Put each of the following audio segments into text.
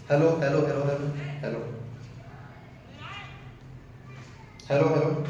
Hello hello hello hello hello hello hello,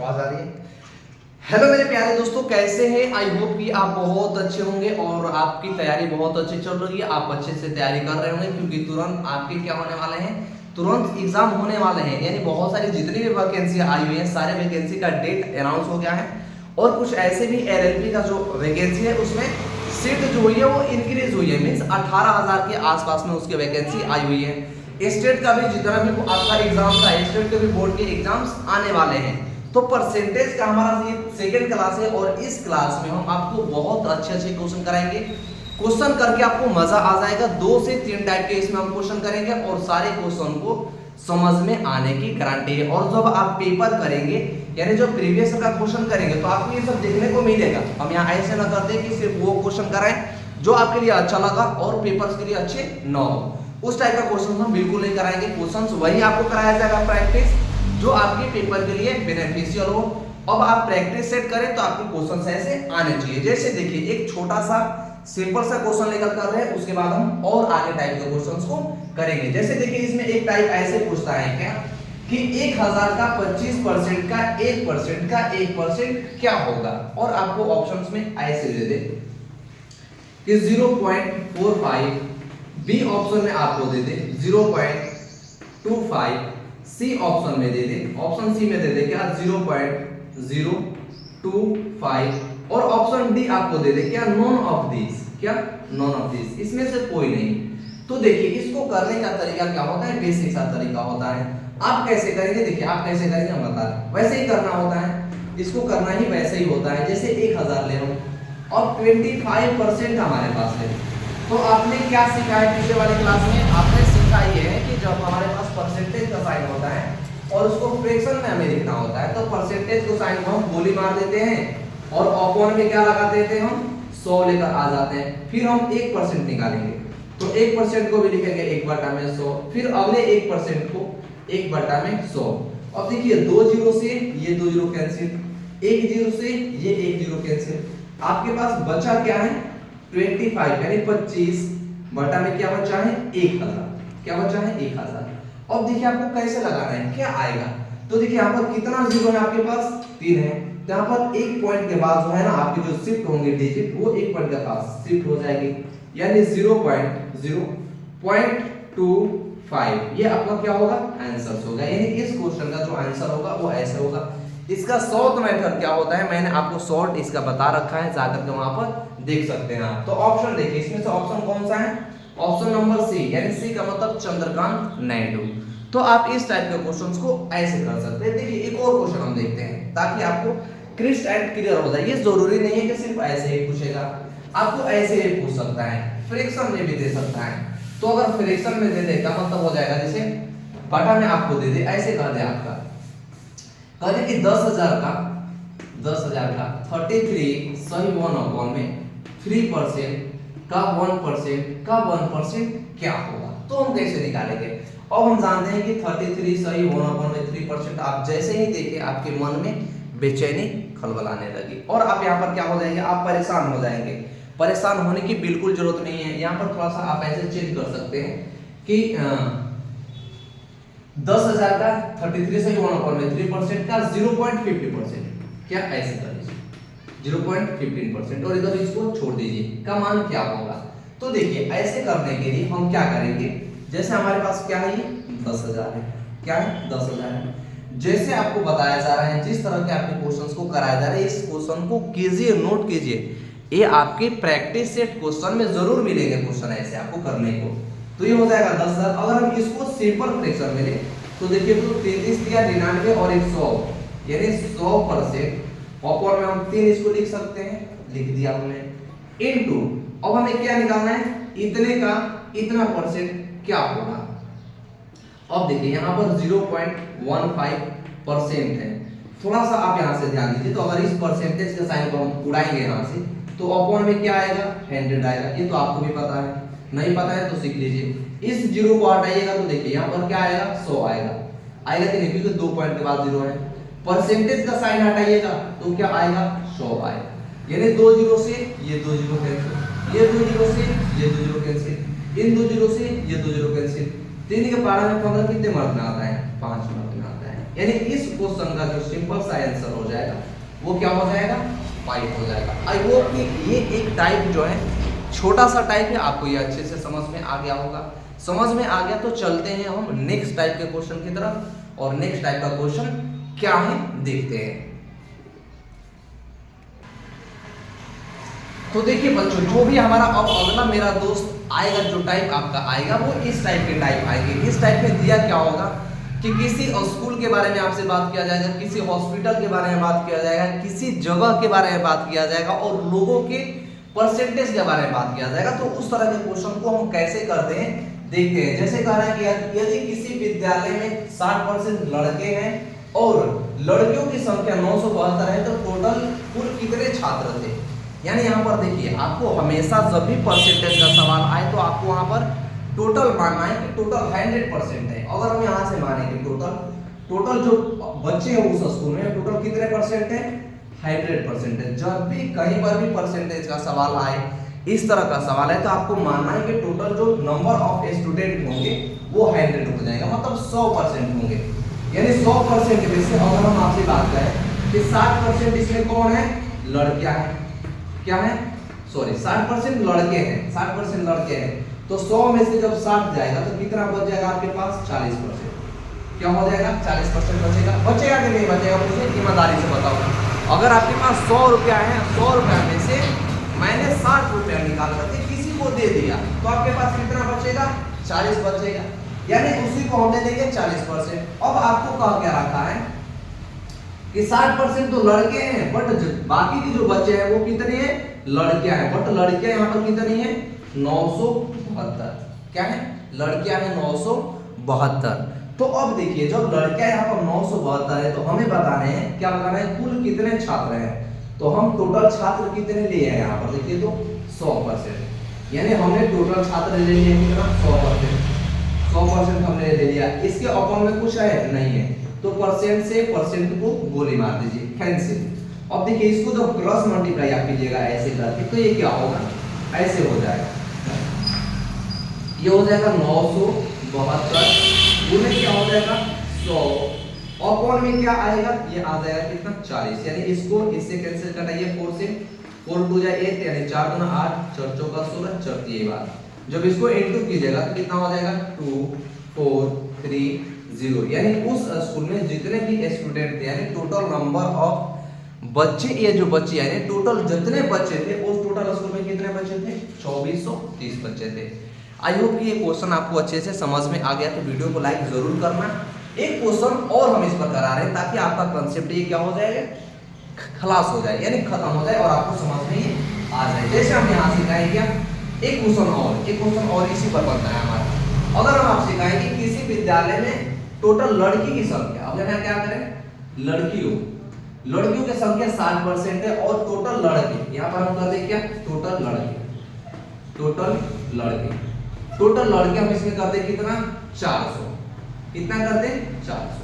आवाज आ रही है? हेलो मेरे प्यारे दोस्तों, कैसे हैं? आई होप कि आप बहुत अच्छे होंगे और आपकी तैयारी बहुत अच्छी चल रही है। आप अच्छे से तैयारी कर रहे होंगे क्योंकि तुरंत आपके क्या होने वाले हैं, तुरंत एग्जाम होने वाले हैं। यानी बहुत सारी जितनी भी वैकेंसी आई हुई है, सारे वैकेंसी का डेट अनाउंस हो गया है। और कुछ ऐसे भी एलएलबी का जो वैकेंसी है उसमें सीट जो हुई है वो इंक्रीज हुई है, मीन्स 18,000 के आसपास में उसकी वैकेंसी आई हुई है। स्टेट का भी जितना भी आपका एग्जाम था, स्टेट के भी बोर्ड के एग्जाम्स आने वाले हैं। तो परसेंटेज का हमारा ये सेकेंड क्लास है और इस क्लास में हम आपको बहुत अच्छे अच्छे क्वेश्चन कराएंगे। क्वेश्चन करके आपको मजा आ जाएगा। 2 से 3 टाइप के इसमें हम क्वेश्चन करेंगे और सारे क्वेश्चन को समझ में आने की गारंटी है। और जब आप पेपर करेंगे, यानी जो प्रीवियस का क्वेश्चन करेंगे, तो आपको ये सब देखने को मिलेगा। हम यहाँ ऐसे ना करते कि सिर्फ वो क्वेश्चन कराएं जो आपके लिए अच्छा लगा और पेपर्स के लिए अच्छे न हो। उस टाइप का क्वेश्चन हम बिल्कुल नहीं कराएंगे। क्वेश्चन वही आपको कराया जाएगा प्रैक्टिस, जो आपके पेपर के लिए बेनिफिशियल हो। अब आप प्रैक्टिस सेट करें तो आपके क्वेश्चन ऐसे आने चाहिए। जैसे देखिए, एक छोटा सा सिंपल सा क्वेश्चन लेकर कर रहे हैं, उसके बाद हम और आगे टाइप के क्वेश्चंस को करेंगे। जैसे देखिए, इसमें एक टाइप ऐसे पूछता है क्या कि 1000 का 25% का 1% का 1% क्या होगा। और आपको ऑप्शंस में ऐसे दे दे कि 0.45, बी ऑप्शन में आपको दे दे 0.25, सी ऑप्शन में दे दे, ऑप्शन सी में दे दे क्या 0.025, और ऑप्शन डी आपको दे दे क्या नॉन ऑफ दिस, क्या नॉन ऑफ दिस, इसमें से कोई नहीं। तो देखिए, इसको करने का तरीका क्या होता है, बेसिक सा तरीका होता है। आप कैसे करेंगे, देखिए आप कैसे करेंगे हम बता रहे हैं, वैसे ही करना होता है। इसको करना ही वैसे ही होता है, जैसे 1000 ले रहा हूं और 25% हमारे पास है। तो आपने क्या सीखा है पिछले वाली क्लास में? आपने सीखा ये है कि जब हमारे पास परसेंटेज का साइन होता है और उसको फ्रैक्शन में हमें लिखना होता है, तो परसेंटेज को साइन को हम गोली मार देते हैं और अपॉन में क्या लगा देते हैं, हम 100 लेकर आ जाते हैं। फिर हम 1% निकालेंगे, तो 1% को भी लिखेंगे 1/100, फिर अगले 1% को 1/100। अब देखिए, 2 जीरो से ये 2 जीरो कैंसिल, 1 जीरो से ये 1 जीरो कैंसिल। आपके पास बचा क्या है, 25, यानी 25 बटा में क्या बचा है, 1000। क्या बचा है, 1000। अब देखिए आपको कैसे लगाना है, क्या आएगा। तो देखिए यहाँ पर कितना जीरो है आपके पास, 3 है। तो यहाँ पर एक पॉइंट के बाद जो है ना, आपके जो शिफ्ट होंगे डिजिट, वो एक पॉइंट के पास शिफ्ट हो जाएगी, यानी 0.025। ये आपका क्या होगा, आंसर होगा। यानी इस क्वेश्चन का जो आंसर होगा वो ऐसे होगा। इसका शॉर्ट मेथड क्या होता है, मैंने आपको शॉर्ट इसका बता रखा है, जाकर के वहां पर देख सकते हैं आप। तो ऑप्शन देखिए, इसमें से ऑप्शन कौन सा है, ऑप्शन नंबर सी, यानी सी का मतलब चंद्रकांत नायडू। तो आप इस टाइप के क्वेश्चंस को ऐसे कर सकते हैं। देखिए, एक और क्वेश्चन हम देखते हैं ताकि आपको क्रिस्प एंड क्लियर हो जाए। ये जरूरी नहीं है कि सिर्फ ऐसे ही पूछेगा, आपको ऐसे ही पूछ सकता है, फ्रैक्शन में भी दे सकता है। तो अगर फ्रैक्शन में दे दे का मतलब हो जाएगा, जैसे बटा में आपको दे दे, ऐसे कर दे आपका, कहते कि 10,000 का 33 सही 1/1 में 3% का 1% का 1% क्या होगा। तो हम कैसे निकालेंगे? अब हम जानते हैं कि 33 सही 1/1 में 3%। आप जैसे ही देखे आपके मन में बेचैनी खलबलाने लगी और आप यहाँ पर क्या हो जाएंगे, आप परेशान हो जाएंगे। परेशान होने की बिल्कुल जरूरत नहीं है। यहाँ पर थोड़ा सा आप ऐसे चेक कर सकते हैं कि 10,000 का 33 से 1/1 में 3% का 0.50%, क्या ऐसे कर लीजिए 0.15%, और इधर इसको छोड़ दीजिए, का मान क्या होगा। तो देखिए, ऐसे करने के लिए हम क्या करेंगे, जैसे हमारे पास क्या है, ये 10,000 है, क्या है 10,000 है। जैसे आपको बताया जा रहा है, जिस तरह के आपके क्वेश्चंस को कराया जा रहा है, इस क्वेश्चन को कीजिए, नोट कीजिए। ये आपके प्रैक्टिस सेट क्वेश्चन में जरूर मिलेंगे क्वेश्चन ऐसे आपको करने को। तो ये हो जाएगा 10,000। अगर हम इसको सिंपल फ्रैक्शन में ले तो देखिए, तो 33 दिया 99 और 100, यानी 100%। अपॉन में हम 3 इसको लिख सकते हैं, लिख दिया हमने, इनटू अब हमें क्या निकालना है, इतने का इतना परसेंट क्या होगा। अब देखिए, यहाँ पर 0.15% है। थोड़ा सा आप यहाँ से ध्यान दीजिए, तो अगर इस परसेंटेज के साइन को हम उड़ाएंगे यहाँ से, तो अपॉन में क्या आएगा, 100 आएगा। ये तो आपको भी पता है, नहीं पता है तो सीख लीजिए। इस जीरो को हटाइएगा तो देखिए यहाँ पर क्या आएगा, 100 आएगा। आएगा कि नहीं, क्योंकि 2 पॉइंट के बाद जीरो है। परसेंटेज का साइन हटाइएगा तो क्या आएगा, 100 आएगा। यानी 2 जीरो से ये 2 जीरो कैंसिल, ये 2 जीरो से ये 2 जीरो कैंसिल, इन 2 जीरो से ये 2 जीरो कैंसिल, 3 के पावर में 15 कितने मार्क में आता है? 5 मार्क में आता है। यानी इस क्वेश्चन का जो सिंपल सा आंसर हो जाएगा वो क्या हो जाएगा? 5 हो जाएगा। आई होप कि ये एक टाइप जो है छोटा सा टाइप है, आपको ये अच्छे से समझ में आ गया होगा। समझ में आ गया तो चलते हैं हम नेक्स्ट टाइप के क्वेश्चन की तरफ, और नेक्स्ट टाइप का क्वेश्चन क्या है देखते हैं। तो देखिए बच्चों, जो भी हमारा अब अगला मेरा दोस्त आएगा, जो टाइप आपका आएगा वो इस टाइप के टाइप आएंगे। इस टाइप में दिया क्या होगा कि किसी स्कूल के बारे में आपसे बात किया जाएगा, किसी हॉस्पिटल के बारे में बात किया जाएगा, किसी जगह के बारे में बात किया जाएगा और लोगों के परसेंटेज के बारे में बात किया जाएगा। तो उस तरह के क्वेश्चन को हम कैसे करते हैं देखते हैं। जैसे कह रहा है कि यदि किसी विद्यालय में 60% लड़के हैं और लड़कियों की संख्या 972 है तो टोटल कुल कितने छात्र थे? यानी यहाँ पर देखिए, आपको हमेशा जब भी परसेंटेज का सवाल आए तो आपको वहां पर टोटल मानना है कि टोटल 100% है। अगर हम यहाँ से माने कि टोटल जो बच्चे हैं उस स्कूल में टोटल कितने परसेंट है? 100% है। जब भी कहीं पर भी परसेंटेज का सवाल आए, इस तरह का सवाल है, तो आपको मानना है कि टोटल जो नंबर ऑफ स्टूडेंट होंगे वो 100 हो जाएगा, मतलब 100% होंगे। यानी 100% में से अगर हम आपसे बात करें कि 60% इसमें कौन है? लड़कियां हैं। क्या है? सॉरी, 60% लड़के हैं, 60% लड़के हैं। तो 100 में से जब 60 जाएगा तो कितना बच जाएगा आपके पास? 40%। क्या हो जाएगा? 40% बचेगा। बचेगा कि नहीं बचेगा? मुझे ईमानदारी से बताओ। अगर आपके पास 100 रुपया है, 100 रुपया में से मैंने 60 रुपया निकाल करके किसी को दे दिया तो आपके पास कितना बचेगा? 40 बचेगा। यानी उसी को हमने देंगे 40%। अब आपको कहा क्या रखा है कि 60% तो लड़के हैं, बट बाकी के जो बच्चे हैं वो कितने हैं? लड़कियां हैं। बट लड़कियां यहाँ पर कितनी है? 972। क्या है? लड़कियां हैं 972। तो अब देखिए, जब लड़कियां यहाँ पर 972 है तो हमें बताने हैं, क्या बताना है? कुल कितने छात्र हैं। तो हम टोटल छात्र कितने लिए हैं यहाँ पर देखिए तो 100%। यानी हमने टोटल छात्र ले लिए कितना? 100% हमने ले लिया। इसके अपन में कुछ है? नहीं है। तो परसेंट से परसेंट को गोली मार दीजिए, कैंसिल। अब देखिए, इसको जब क्रॉस मल्टीप्लाई आप कीजिएगा ऐसे करके तो ये क्या होगा? ऐसे हो जाएगा। ये हो जाएगा 972 गुने क्या हो जाएगा? 100। अपॉन में क्या आएगा? ये आ जाएगा कितना? 40। यानी इसको इससे कैंसिल करना, 4 से 4 2 जाए 8, यानी 4 दूना 8, 4 चौका 16, 4 ये बात। जब इसको इनटू कीजिएगा तो कितना हो जाएगा? 2 4 3 0। यानी उस स्कूल में जितने भी स्टूडेंट थे, यानी टोटल नंबर ऑफ बच्चे, ये जो बच्चे यानी टोटल जितने बच्चे थे उस टोटल स्कूल में कितने बच्चे थे? 2430 बच्चे थे। आई होप कि ये क्वेश्चन आपको अच्छे से समझ में आ गया, तो वीडियो को लाइक जरूर करना। एक क्वेश्चन और हम इस पर करा रहे हैं ताकि आपका कंसेप्ट ये क्या हो जाएगा? खलास हो जाए, यानी खत्म हो जाए और आपको समझ में ये आ जाए। जैसे हम यहाँ सिखाएंगे एक क्वेश्चन और इसी पर बनता है हमारा। अगर हम आप सिखाएंगे किसी विद्यालय में टोटल लड़की की संख्या, अब यहाँ क्या करें? लड़कियों की संख्या 60% है और टोटल लड़के, यहाँ पर हम कर दें क्या? टोटल लड़के हम इसमें कर दें कितना? 400। कितना कर दें? 400।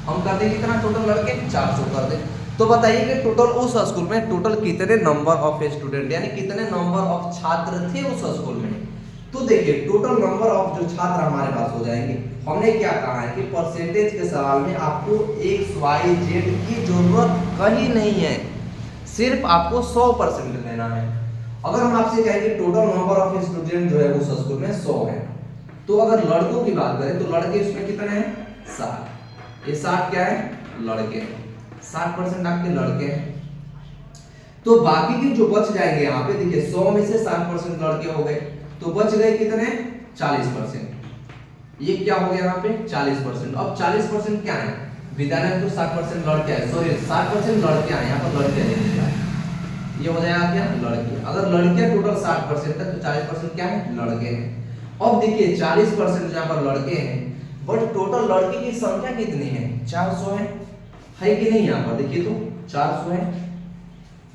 हम कर दें कितना? टोटल लड़के 400 कर दें। तो बताइए कि टोटल उस स्कूल में टोटल कितने नंबर ऑफ स्टूडेंट, यानी कितने नंबर ऑफ छात्र थे उस स्कूल में। तो देखिए, टोटल नंबर ऑफ जो छात्र हमारे पास हो जाएंगे। हमने क्या कहा है कि परसेंटेज के सवाल में आपको एक्स वाई जेड की जरूरत कहीं नहीं है, सिर्फ आपको 100% लेना है। अगर हम आपसे कहें कि टोटल नंबर ऑफ स्टूडेंट जो है उस स्कूल में 100 है, तो अगर लड़कों की बात करें तो लड़के इसमें कितने हैं? 60। ये 60 क्या है? लड़के। 60% आपके लड़के हैं। तो बाकी के जो बच जाएंगे यहाँ पे देखिए, 100 में से 60% लड़के हो गए, तो बच गए कितने? 40%। ये क्या हो गया यहाँ पे? 40%। अब 40% क्या है? विद्यालय में तो 60% लड़के हैं, सॉरी 60% लड़के हैं, यहाँ पर लड़के हैं। ये हो जाएगा क्या? लड़के। अगर लड़कियां टोटल 60% है तो 40% क्या है? लड़के हैं। अब देखिए 40% यहाँ पर लड़के हैं, बट टोटल लड़की की संख्या कितनी है? 400 है कि नहीं? यहाँ पर देखिए तो 400 है।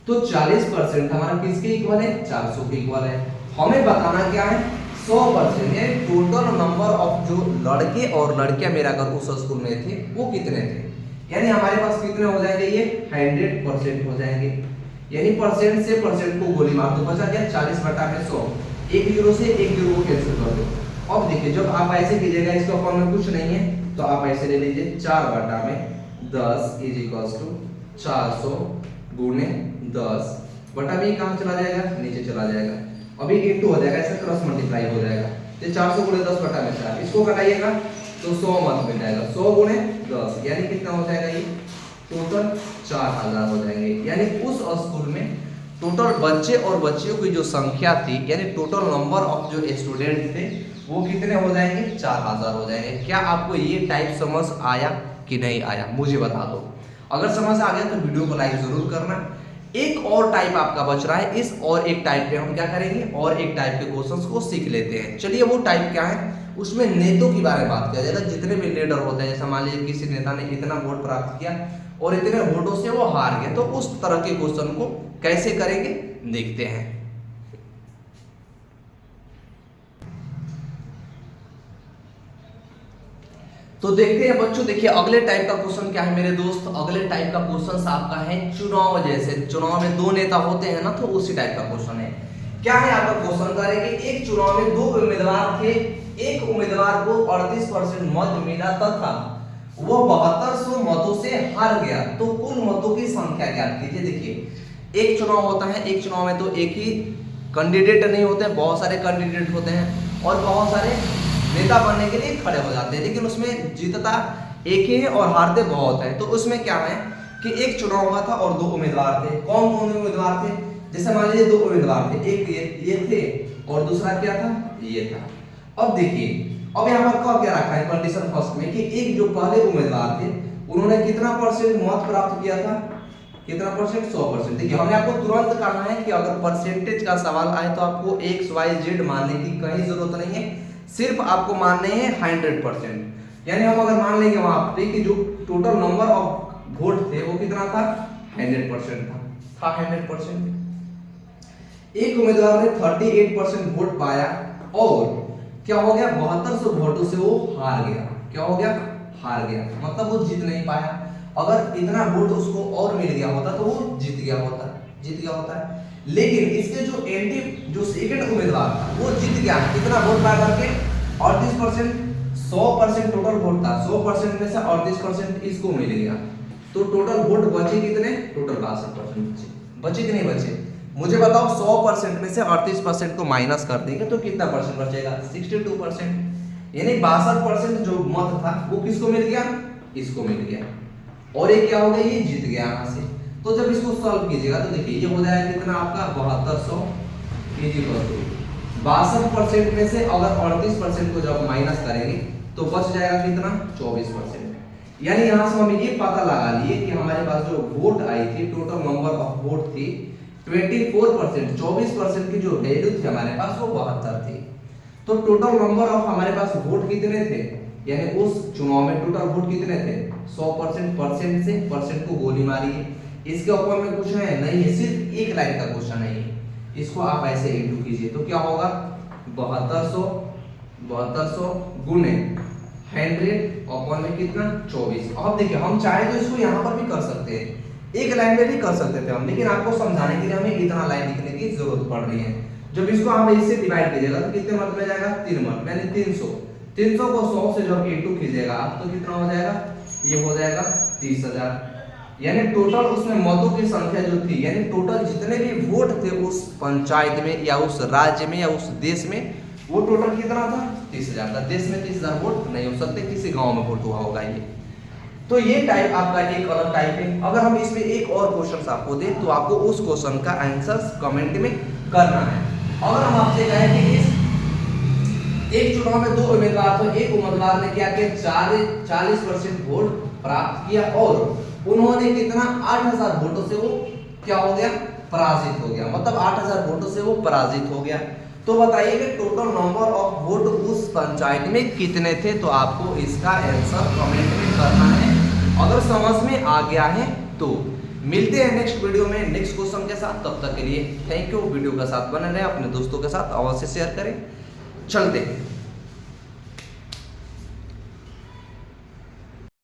तो 40% हमारा किसके इक्वल है? 400 के इक्वल है। हमें बताना क्या है? 100%, यानी टोटल नंबर ऑफ जो लड़के और लड़कियां मेरा अगर उस स्कूल में थे वो कितने थे। यानी हमारे पास कितने हो जाएंगे? ये 100% हो जाएंगे। यानी परसेंट से परसेंट को गोली मार दो, बचा क्या? 40 बटा में 100। 1 जीरो से 1 जीरो को कैंसिल कर दो। अब देखिए जब आप ऐसे कीजिएगा, इसके ऊपर में कुछ नहीं है तो आप ऐसे ले लीजिए 4/10 इज इक्वल टू 400 गुणे 10 बटा में कहाँ चला जाएगा, नीचे चला जाएगा, अभी इंटू हो जाएगा, ऐसा क्रॉस मल्टीप्लाई हो जाएगा। तो 400 गुणे 10 बटा में 4, इसको घटाइएगा तो 100 मत मिल जाएगा, 100 गुणे 10 यानी कितना हो जाएगा, ये टोटल 4000 हो जाएंगे। यानी उस स्कूल में टोटल बच्चे और बच्चियों की जो संख्या थी, यानी टोटल नंबर ऑफ जो स्टूडेंट थे वो कितने हो जाएंगे, 4000 हो जाएंगे। क्या आपको ये टाइप समझ आया कि नहीं आया, मुझे बता दो। अगर समझ आ गया तो वीडियो को लाइक जरूर करना। एक और टाइप आपका बच रहा है, इस और एक टाइप पे हम क्या करेंगे, और एक टाइप के क्वेश्चंस को सीख लेते हैं। चलिए वो टाइप क्या है, उसमें नेताओं की बारे में बात किया जाएगा। जितने भी लीडर होते हैं, जैसे मान लीजिए किसी नेता ने इतना वोट प्राप्त किया और इतने वोटों से वो हार गए, तो उस तरह के क्वेश्चन को कैसे करेंगे देखते हैं। तो देखते हैं बच्चों, देखिए अगले टाइप का क्वेश्चन क्या है मेरे दोस्त। अगले टाइप का क्वेश्चन आपका है चुनाव, जैसे चुनाव में 2 नेता होते हैं ना, तो उसी टाइप का क्वेश्चन है। क्या है आपका क्वेश्चन का है कि एक चुनाव में 2 उम्मीदवार थे, एक उम्मीदवार को 38% मत मिला तथा वो 7200 मतों से हार गया, तो कुल मतों की संख्या ज्ञात कीजिए। देखिए एक चुनाव होता है, एक चुनाव में तो एक ही कैंडिडेट नहीं होते, बहुत सारे कैंडिडेट होते हैं और बहुत सारे नेता बनने के लिए खड़े हो जाते हैं, लेकिन उसमें जीतता एक ही है और हारते बहुत है। तो उसमें क्या है कि एक चुनाव हुआ था और 2 उम्मीदवार थे। कौन कौन उम्मीदवार थे, जैसे मान लीजिए 2 उम्मीदवार थे, एक ये थे और दूसरा क्या था, ये था। अब देखिए अब यहाँ पर क्या रखा है कंडीशन फर्स्ट में कि एक जो पहले उम्मीदवार थे उन्होंने कितना परसेंट मत प्राप्त किया था, कितना परसेंट, 100%। देखिए हमने आपको तुरंत कहा है कि अगर परसेंटेज का सवाल आए तो आपको XYZ मानने की कहीं जरूरत नहीं है, सिर्फ आपको मानने हैं 100%। यानी हम अगर मान लेंगे वहां पे कि जो टोटल नंबर ऑफ वोट थे वो कितना था, 100% था 100%। एक उम्मीदवार ने 38% वोट पाया और क्या हो गया, 7200 वोटों से वो हार गया। क्या हो गया, हार गया, मतलब वो जीत नहीं पाया। अगर इतना वोट उसको और मिल गया होता तो वो जीत गया होता है। लेकिन इसके जो जो सेकंड उम्मीदवार था वो जीत गया, कितना वोट पा करके 38%, 100% टोटल वोट था, 100% में से 38% इसको मिल गया, तो टोटल वोट बचे कितने, टोटल 62% बचे कि नहीं बचे, मुझे बताओ। 100% में से 38% को माइनस कर देंगे तो कितना परसेंट बचेगा, 62%। यानी 62% जो मत था वो किसको मिल गया, इसको मिल गया, और ये क्या हो गया, ये जीत गया यहाँ से। तो जब इसको सॉल्व कीजिएगा तो देखिए ये हो जाएगा कितना आपका 7200 62% में से अगर 38% को जब माइनस करेंगे तो बच जाएगा कितना, 24%। यानी यहाँ से हम ये पता लगा लिए कि हमारे पास जो वोट आई थी, टोटल नंबर ऑफ वोट थी 24%, 24% की जो वैल्यू थी हमारे पास वो 72 थी। तो टोटल नंबर ऑफ हमारे पास वोट कितने थे, यानी उस चुनाव में टोटल वोट कितने थे, 100%, परसेंट से परसेंट को गोली मारी है। इसके ऊपर में कुछ है नहीं है, सिर्फ एक लाइन का क्वेश्चन है ये, इसको आप ऐसे इंटू कीजिए तो क्या होगा, 7200 गुने 100 अपॉन में कितना, 24। अब देखिए हम चाहे तो इसको यहाँ पर भी कर सकते हैं, एक लाइन में भी कर सकते थे हम, लेकिन आपको समझाने के लिए हमें इतना लाइन लिखने की जरूरत पड़ रही है। जब इसको हम इससे डिवाइड कीजिएगा तो कितने मत में जाएगा, 3 मत, यानी 300 को 100 से जब इंटू कीजिएगा आप तो कितना हो जाएगा, ये हो जाएगा 30,000। यानी टोटल उसमें मतों की संख्या जो थी, यानी टोटल जितने भी वोट थे उस पंचायत में या उस राज्य में या उस देश में, वो टोटल कितना था, 30,000 था। देश में 30,000 वोट नहीं हो सकते, किसी गांव में वोट हुआ होगा ये। तो ये टाइप आपका एक अलग टाइप है। अगर हम इसमें एक और क्वेश्चन आपको दें तो आपको उस क्वेश्चन का आंसर कमेंट में करना है। अगर हम आपसे कहें कि इस एक चुनाव में 2 उम्मीदवार, तो एक उम्मीदवार ने क्या किया, 40% वोट प्राप्त किया और उन्होंने कितना, 8000 वोटों से वो क्या हो गया, पराजित हो गया, मतलब 8000 वोटों से वो पराजित हो गया। तो बताइए कि टोटल नंबर ऑफ वोट उस पंचायत में कितने थे, तो आपको इसका आंसर कमेंट में करना है। अगर समझ में आ गया है तो मिलते हैं नेक्स्ट वीडियो में नेक्स्ट क्वेश्चन के साथ। तब तक के लिए थैंक यू। वीडियो के साथ बने रहे, अपने दोस्तों के साथ अवश्य शेयर करें। चलते हैं।